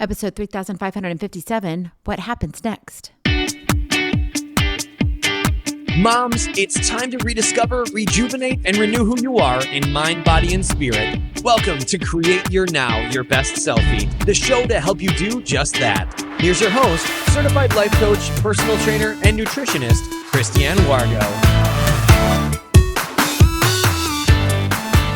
Episode 3557, What Happens Next? Moms, it's time to rediscover, rejuvenate, and renew who you are in mind, body, and spirit. Welcome to Create Your Now, Your Best Selfie, the show to help you do just that. Here's your host, certified life coach, personal trainer, and nutritionist, Christiane Wargo.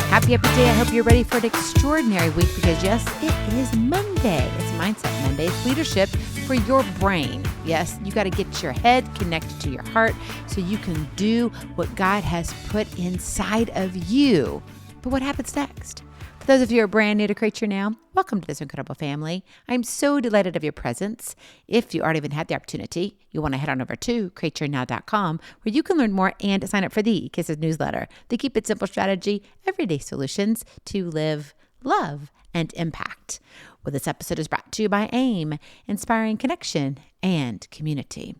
Happy day. I hope you're ready for an extraordinary week because, yes, it is Monday. It's Mindset Monday. It's leadership for your brain. Yes, you got to get your head connected to your heart so you can do what God has put inside of you. But what happens next? For those of you who are brand new to Create Your Now, welcome to this incredible family. I'm so delighted of your presence. If you already even had the opportunity, you want to head on over to createyournow.com where you can learn more and sign up for the Kisses newsletter, the Keep It Simple strategy, everyday solutions to live, love, and impact. Well, this episode is brought to you by AIM, inspiring connection and community.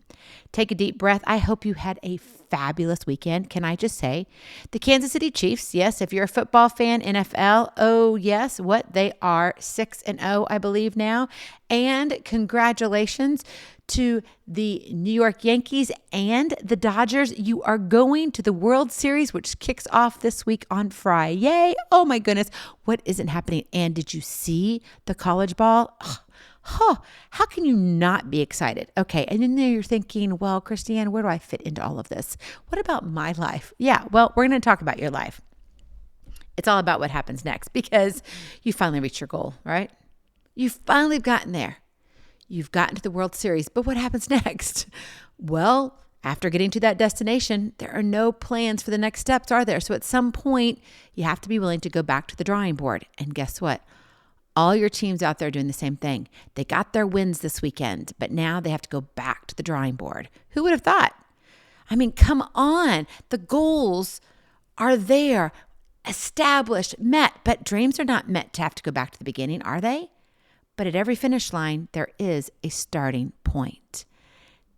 Take a deep breath. I hope you had a fabulous weekend. Can I just say, the Kansas City Chiefs, yes, if you're a football fan, NFL, oh yes, what they are, 6-0, I believe now. And congratulations to the New York Yankees and the Dodgers. You are going to the World Series, which kicks off this week on Friday. Yay. Oh my goodness. What isn't happening? And did you see the college ball? How can you not be excited? Okay. And then you're thinking, well, Christiane, where do I fit into all of this? What about my life? Yeah. Well, we're going to talk about your life. It's all about what happens next because you finally reached your goal, right? You finally gotten there. You've gotten to the World Series, but what happens next? Well, after getting to that destination, there are no plans for the next steps, are there? So at some point, you have to be willing to go back to the drawing board. And guess what? All your teams out there are doing the same thing. They got their wins this weekend, but now they have to go back to the drawing board. Who would have thought? I mean, come on. The goals are there, established, met, but dreams are not meant to have to go back to the beginning, are they? But at every finish line, there is a starting point.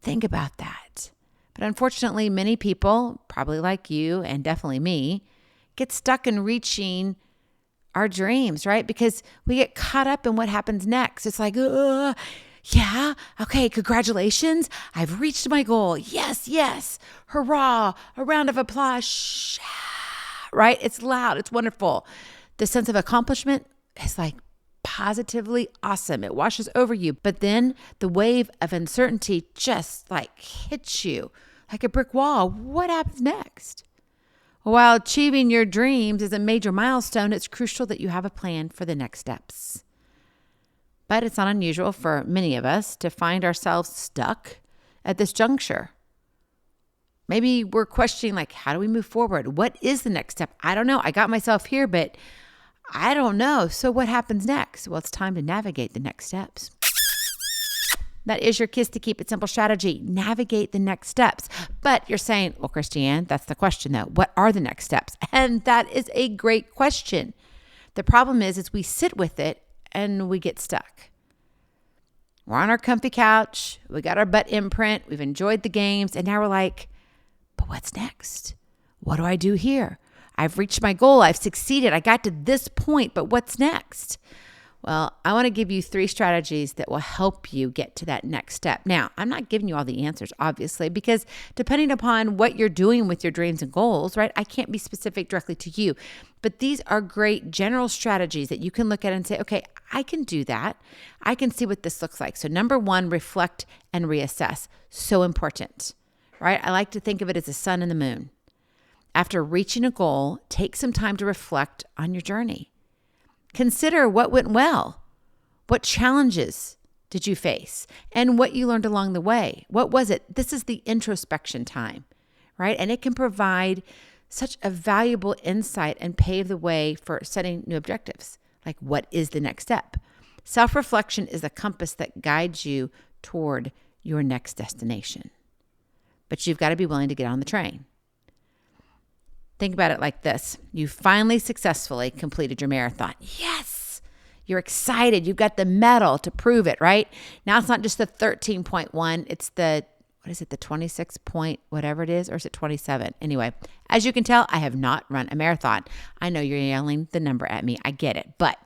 Think about that. But unfortunately, many people, probably like you and definitely me, get stuck in reaching our dreams, right? Because we get caught up in what happens next. It's like, yeah, okay, congratulations. I've reached my goal. Yes, yes. Hurrah, a round of applause. Right? It's loud. It's wonderful. The sense of accomplishment is like positively awesome. It washes over you. But then the wave of uncertainty just like hits you like a brick wall. What happens next? While achieving your dreams is a major milestone, it's crucial that you have a plan for the next steps. But it's not unusual for many of us to find ourselves stuck at this juncture. Maybe we're questioning, like, how do we move forward? What is the next step? I don't know. I got myself here, but I don't know. So what happens next? Well, it's time to navigate the next steps. That is your Kiss to Keep It Simple strategy. Navigate the next steps. But you're saying, well, Christiane, that's the question though. What are the next steps? And that is a great question. The problem is we sit with it and we get stuck. We're on our comfy couch. We got our butt imprint. We've enjoyed the games. And now we're like, but what's next? What do I do here? I've reached my goal. I've succeeded. I got to this point, but what's next? Well, I want to give you 3 strategies that will help you get to that next step. Now, I'm not giving you all the answers, obviously, because depending upon what you're doing with your dreams and goals, right, I can't be specific directly to you. But these are great general strategies that you can look at and say, okay, I can do that. I can see what this looks like. So number 1, reflect and reassess. So important, right? I like to think of it as the sun and the moon. After reaching a goal, take some time to reflect on your journey. Consider what went well. What challenges did you face? And what you learned along the way. What was it? This is the introspection time, right? And it can provide such a valuable insight and pave the way for setting new objectives. Like, what is the next step? Self-reflection is the compass that guides you toward your next destination. But you've got to be willing to get on the train. Think about it like this. You finally successfully completed your marathon. Yes! You're excited. You've got the medal to prove it, right? Now it's not just the 13.1. It's the, the 26 point, whatever it is, or is it 27? Anyway, as you can tell, I have not run a marathon. I know you're yelling the number at me. I get it, but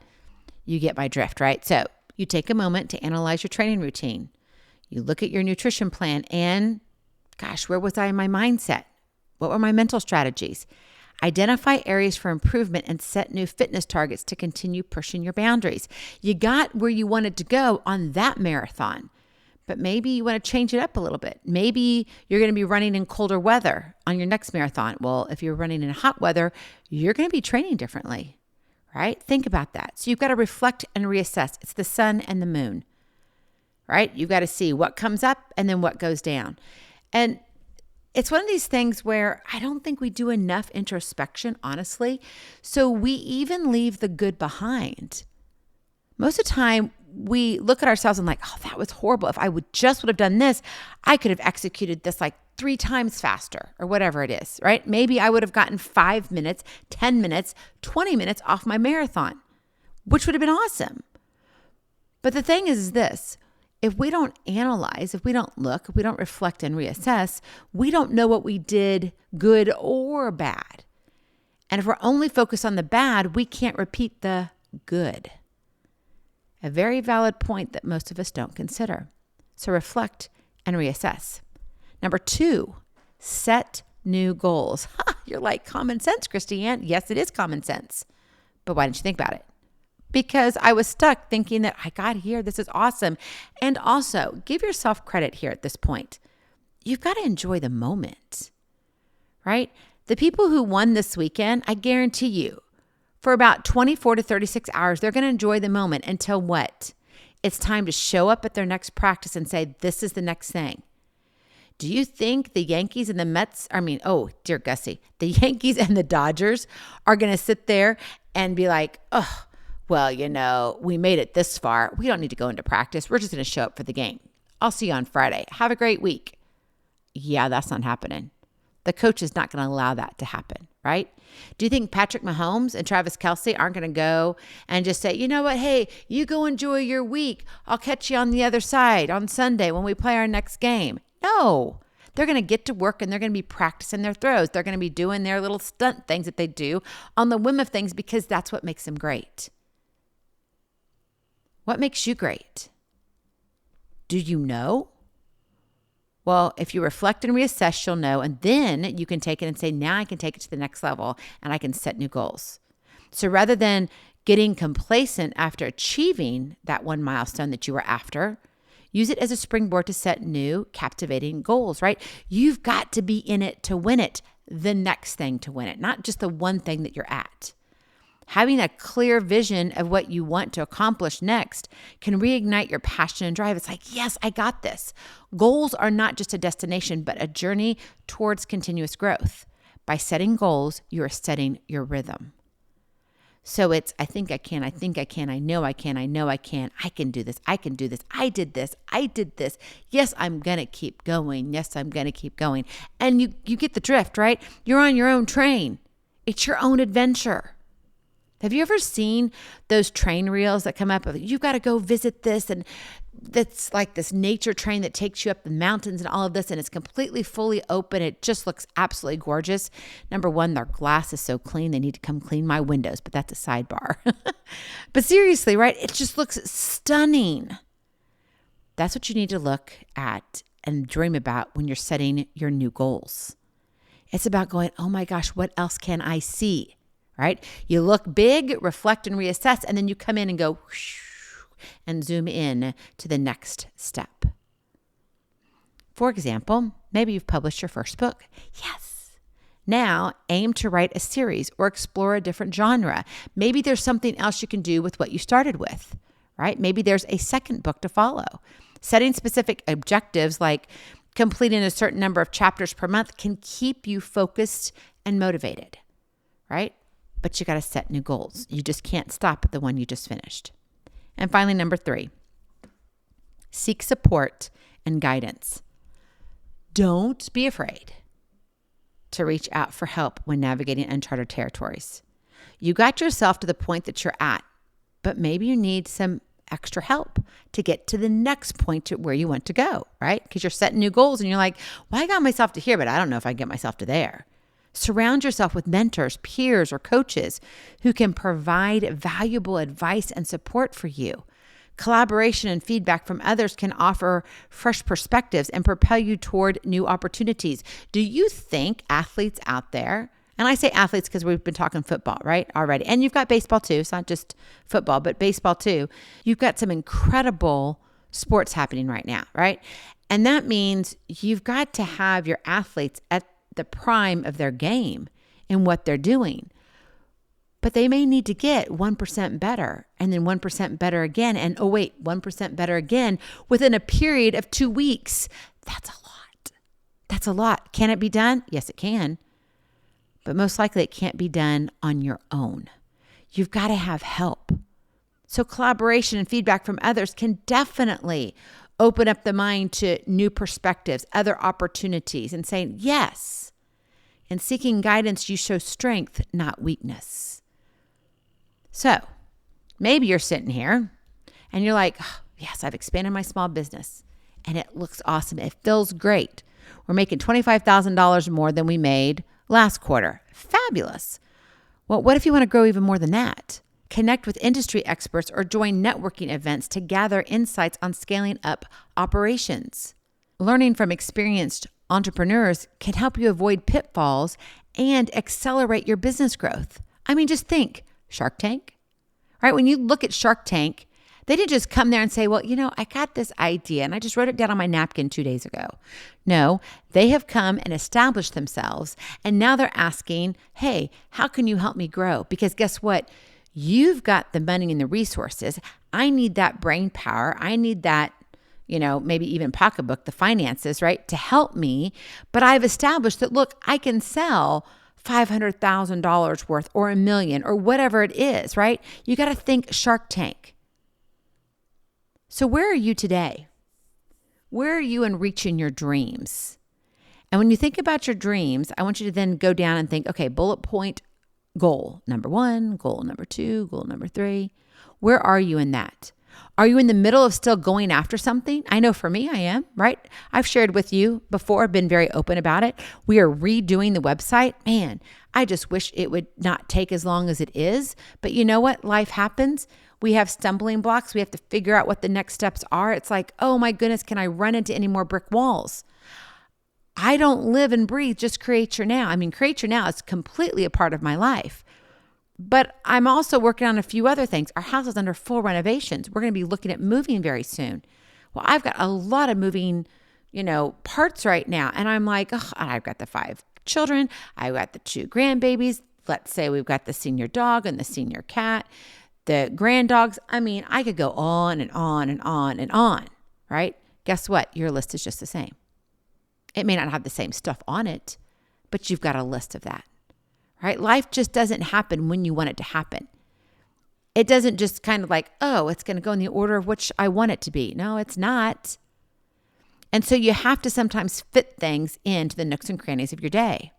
you get my drift, right? So You take a moment to analyze your training routine. You look at your nutrition plan and, gosh, where was I in my mindset? What were my mental strategies? Identify areas for improvement and set new fitness targets to continue pushing your boundaries. You got where you wanted to go on that marathon, but maybe you want to change it up a little bit. Maybe you're going to be running in colder weather on your next marathon. Well, if you're running in hot weather, you're going to be training differently, right? Think about that. So you've got to reflect and reassess. It's the sun and the moon, right? You've got to see what comes up and then what goes down. And it's one of these things where I don't think we do enough introspection, honestly. So we even leave the good behind. Most of the time, we look at ourselves and like, oh, that was horrible. If I would have done this, I could have executed this like 3 times faster or whatever it is, right? Maybe I would have gotten 5 minutes, 10 minutes, 20 minutes off my marathon, which would have been awesome. But the thing is this. If we don't analyze, if we don't look, if we don't reflect and reassess, we don't know what we did good or bad. And if we're only focused on the bad, we can't repeat the good. A very valid point that most of us don't consider. So reflect and reassess. Number 2, set new goals. You're like, common sense, Christiane. Yes, it is common sense. But why didn't you think about it? Because I was stuck thinking that I got here, this is awesome. And also, give yourself credit here at this point. You've got to enjoy the moment, right? The people who won this weekend, I guarantee you, for about 24 to 36 hours, they're going to enjoy the moment until what? It's time to show up at their next practice and say, this is the next thing. Do you think the Yankees and the Mets, dear Gussie, the Yankees and the Dodgers are going to sit there and be like, oh, well, we made it this far. We don't need to go into practice. We're just going to show up for the game. I'll see you on Friday. Have a great week. Yeah, that's not happening. The coach is not going to allow that to happen, right? Do you think Patrick Mahomes and Travis Kelce aren't going to go and just say, you know what? Hey, you go enjoy your week. I'll catch you on the other side on Sunday when we play our next game. No, they're going to get to work and they're going to be practicing their throws. They're going to be doing their little stunt things that they do on the whim of things because that's what makes them great. What makes you great? Do you know? Well, if you reflect and reassess, you'll know, and then you can take it and say, now I can take it to the next level and I can set new goals. So rather than getting complacent after achieving that one milestone that you were after, use it as a springboard to set new, captivating goals, right? You've got to be in it to win it, the next thing to win it, not just the one thing that you're at. Having a clear vision of what you want to accomplish next can reignite your passion and drive. It's like, yes, I got this. Goals are not just a destination, but a journey towards continuous growth. By setting goals, you are setting your rhythm. So it's, I think I can, I know I can, I can do this, I can do this, I did this. Yes, I'm going to keep going. And you get the drift, right? You're on your own train. It's your own adventure. Have you ever seen those train reels that come up of, you've got to go visit this, and that's like this nature train that takes you up the mountains and all of this, and it's completely fully open. It just looks absolutely gorgeous. Number one, their glass is so clean, they need to come clean my windows, but that's a sidebar. But seriously, right? It just looks stunning. That's what you need to look at and dream about when you're setting your new goals. It's about going, oh my gosh, what else can I see? Right? You look big, reflect and reassess, and then you come in and go whoosh, and zoom in to the next step. For example, maybe you've published your first book. Yes. Now aim to write a series or explore a different genre. Maybe there's something else you can do with what you started with, right? Maybe there's a second book to follow. Setting specific objectives like completing a certain number of chapters per month can keep you focused and motivated, right? But you got to set new goals. You just can't stop at the one you just finished. And finally, number 3, seek support and guidance. Don't be afraid to reach out for help when navigating uncharted territories. You got yourself to the point that you're at, but maybe you need some extra help to get to the next point to where you want to go, right? Because you're setting new goals and you're like, well, I got myself to here, but I don't know if I can get myself to there. Surround yourself with mentors, peers, or coaches who can provide valuable advice and support for you. Collaboration and feedback from others can offer fresh perspectives and propel you toward new opportunities. Do you think athletes out there, and I say athletes because we've been talking football, right, already, and you've got baseball too. It's not just football, but baseball too. You've got some incredible sports happening right now, right? And that means you've got to have your athletes at the prime of their game in what they're doing. But they may need to get 1% better and then 1% better again. And 1% better again within a period of 2 weeks. That's a lot. That's a lot. Can it be done? Yes, it can. But most likely it can't be done on your own. You've got to have help. So collaboration and feedback from others can definitely open up the mind to new perspectives, other opportunities, and saying yes. In seeking guidance, you show strength, not weakness. So maybe you're sitting here and you're like, oh, yes, I've expanded my small business and it looks awesome. It feels great. We're making $25,000 more than we made last quarter. Fabulous. Well, what if you want to grow even more than that? Connect with industry experts or join networking events to gather insights on scaling up operations. Learning from experienced entrepreneurs can help you avoid pitfalls and accelerate your business growth. I mean, just think. Shark Tank, right? When you look at Shark Tank, they didn't just come there and say, well, I got this idea and I just wrote it down on my napkin 2 days ago. No, they have come and established themselves. And now they're asking, hey, how can you help me grow? Because guess what? You've got the money and the resources. I need that brain power. I need that, maybe even pocketbook, the finances, right? To help me. But I've established that, look, I can sell $500,000 worth or $1 million or whatever it is, right? You got to think Shark Tank. So where are you today? Where are you in reaching your dreams? And when you think about your dreams, I want you to then go down and think, okay, bullet point goal number 1, goal number 2, goal number 3. Where are you in that? Are you in the middle of still going after something? I know for me, I am, right? I've shared with you before, been very open about it. We are redoing the website. Man, I just wish it would not take as long as it is. But you know what? Life happens. We have stumbling blocks. We have to figure out what the next steps are. It's like, oh my goodness, can I run into any more brick walls? I don't live and breathe just Create Your Now. I mean, Create Your Now is completely a part of my life. But I'm also working on a few other things. Our house is under full renovations. We're going to be looking at moving very soon. Well, I've got a lot of moving, parts right now. And I'm like, oh, I've got the 5 children. I've got the 2 grandbabies. Let's say we've got the senior dog and the senior cat, the grand dogs. I mean, I could go on and on and on and on, right? Guess what? Your list is just the same. It may not have the same stuff on it, but you've got a list of that. Right? Life just doesn't happen when you want it to happen. It doesn't just kind of like, oh, it's going to go in the order of which I want it to be. No, it's not. And so you have to sometimes fit things into the nooks and crannies of your day.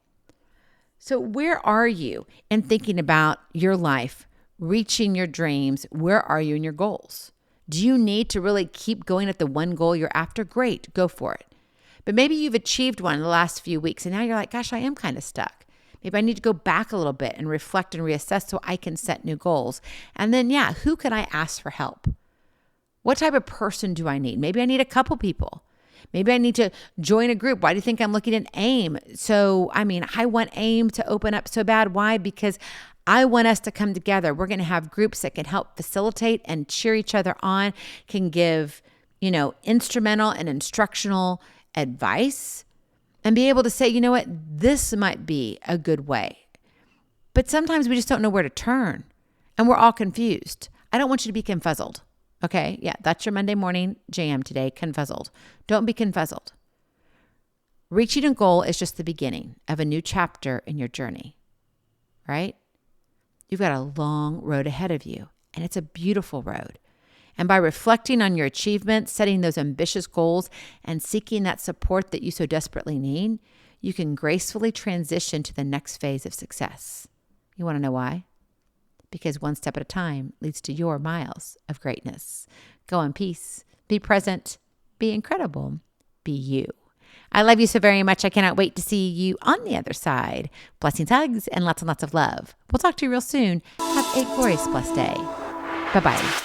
So where are you in thinking about your life, reaching your dreams? Where are you in your goals? Do you need to really keep going at the one goal you're after? Great, go for it. But maybe you've achieved one in the last few weeks and now you're like, gosh, I am kind of stuck. Maybe I need to go back a little bit and reflect and reassess so I can set new goals. And then, who can I ask for help? What type of person do I need? Maybe I need a couple people. Maybe I need to join a group. Why do you think I'm looking at AIM? So, I want AIM to open up so bad. Why? Because I want us to come together. We're going to have groups that can help facilitate and cheer each other on, can give, instrumental and instructional advice. And be able to say, you know what, this might be a good way. But sometimes we just don't know where to turn. And we're all confused. I don't want you to be confuzzled. Okay? Yeah, that's your Monday morning jam today, confuzzled. Don't be confuzzled. Reaching a goal is just the beginning of a new chapter in your journey. Right? You've got a long road ahead of you. And it's a beautiful road. And by reflecting on your achievements, setting those ambitious goals, and seeking that support that you so desperately need, you can gracefully transition to the next phase of success. You want to know why? Because one step at a time leads to your miles of greatness. Go in peace. Be present. Be incredible. Be you. I love you so very much. I cannot wait to see you on the other side. Blessings, hugs, and lots of love. We'll talk to you real soon. Have a glorious, blessed day. Bye-bye.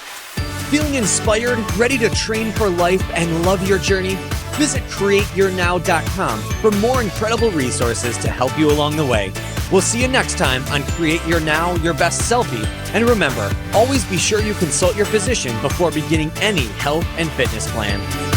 Feeling inspired, ready to train for life, and love your journey? Visit CreateYourNow.com for more incredible resources to help you along the way. We'll see you next time on Create Your Now, Your Best Selfie. And remember, always be sure you consult your physician before beginning any health and fitness plan.